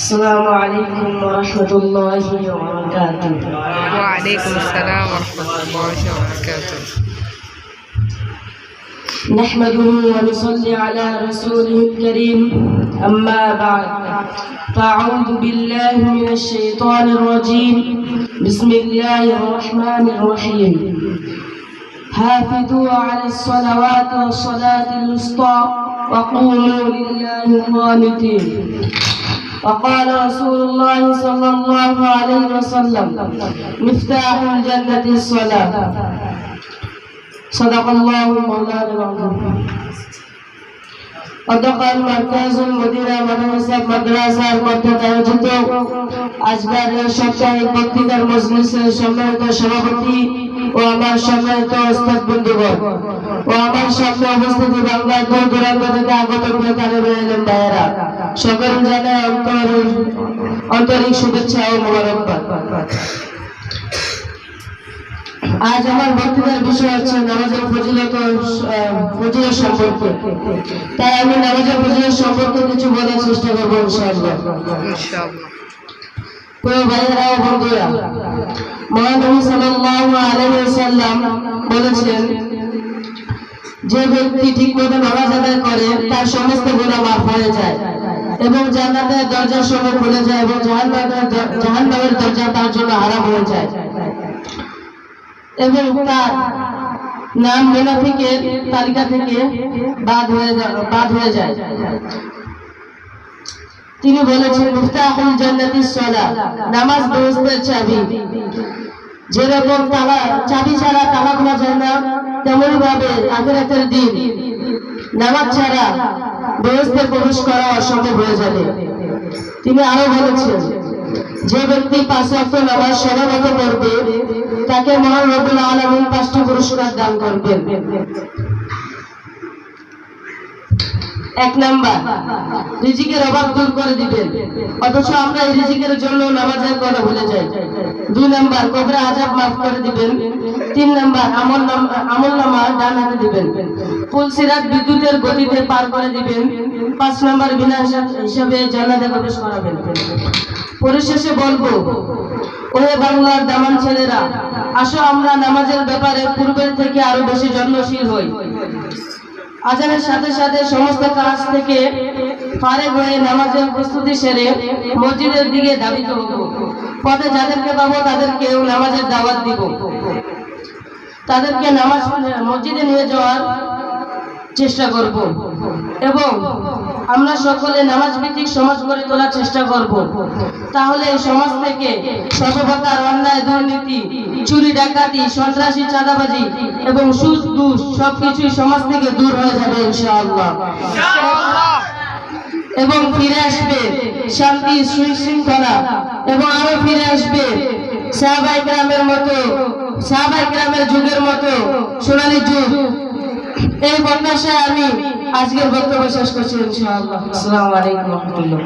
السلام عليكم ورحمة الله وبركاته. وعليكم السلام ورحمة الله وبركاته. نحمده ونصلي على رسوله الكريم، أما بعد، فأعوذ بالله من الشيطان الرجيم. بسم الله الرحمن الرحيم. حافظوا على الصلوات والصلاة الوسطى وقوموا لله قانتين. وقال رسول الله صلى الله عليه وسلم: مفتاح الجنة الصلاة. صدق الله مولانا العظيم. গতকাল মার্কাজুল মদিনা মাদ্রাসার কর্তৃক আয়োজিত আজকের সাপ্তাহিক বক্তৃতার মজলিসের সম্মানিত সভাপতি ও আমার সম্মানিত ওস্তাদ বন্ধুগণ ও আমার সামনে উপস্থিত বাংলার দূর দূরান্ত থেকে আগত তালেবে ইলম ভাইয়েরা, সকল জানায় আন্তরিক শুভেচ্ছা ও মোবারকবাদ। আজ আমার বক্তৃতার বিষয় হচ্ছে নামাজের ফজিলত সম্পর্কে। তাই আমি নামাজের ফজিলত সম্পর্কে কিছু বলার চেষ্টা করবো ইনশাআল্লাহ। প্রিয় ভাইয়েরা ও বন্ধুরা, মহানবী সাল্লাল্লাহু আলাইহি ওয়াসাল্লাম বলেছেন, যে ব্যক্তি ঠিকমতো নামাজ আদায় করে তার সমস্ত গুনাহ মাফ হয়ে যায় এবং জান্নাতের দরজা সমূহ খুলে যায় এবং জাহান্নামের দরজা তার জন্য হারাম হয়ে যায় এবং তার নাম মুনাফিকের তালিকা থেকে বাদ হয়ে যায়। তিনি বলেছেন, মুফতাহুল জান্নাতিস সালাত, নামাজ বেহেশতের চাবি। যেরকম চাবি ছাড়া তালা খোলা যায় না, তেমনি ভাবে আখিরাতের দিন নামাজ ছাড়া বেহেশতে প্রবেশ করা অসম্ভব হয়ে যাবে। তিনি আরো বলেছেন, যে ব্যক্তি 5 ওয়াক্ত নামাজ সময়মত পড়বে তাকে মহান রব্বুল আলামিন 5টি পুরস্কার দান করবেন। 1 নাম্বার, রিজিকের অভাব দূর করে দিবেন, অথচ আমরা এই রিজিকের জন্য নামাজের কথা ভুলে যাই। 2 নাম্বার, কবরে আযাব মাফ করে দিবেন। 3 নাম্বার, আমলনামা ডান হাতে দিবেন। ফুলসিরাত বিদ্যুতের গতিতে পার করে দিবেন। 5 নাম্বার, বিনা হিসাবে জান্নাতে প্রবেশ করাবেন। পরিশেষে বলবো, ওহে বাংলার দামান ছেলেরা, আসো আমরা নামাজের ব্যাপারে পূর্বের থেকে আরো বেশি যত্নশীল হই। আজানের সাথে সাথে সমস্ত কাজ থেকে ফারেগ হয়ে নামাজের প্রস্তুতি সেরে মসজিদের দিকে ধাবিত হব। পথে যাদেরকে পাবো তাদেরকেও নামাজের দাওয়াত দিব, তাদেরকে মসজিদে নিয়ে যাওয়ার চেষ্টা করব এবং আমরা সকলে নামাজ ভিত্তিক সমাজ গড়ে তোলার চেষ্টা করব। তাহলে এই সমাজ থেকে সর্বপ্রকার অন্যায়, দুর্নীতি, চুরি, ডাকাতি, সন্ত্রাসী, চাঁদাবাজি এবং সুদ, ঘুষ সবকিছুই সমাজ থেকে দূর হয়ে যাবে ইনশাআল্লাহ। এবং ফিরে আসবে শান্তি, শৃঙ্খলা এবং আরো ফিরে আসবে সাহাবায়ে কেরামের যুগের মতো সোনালী যুগ। এই প্রত্যাশায় আমি আজকের বক্তব্য শেষ করছি ইনশাআল্লাহ। আসসালামু আলাইকুম ওয়া রাহমাতুল্লাহ।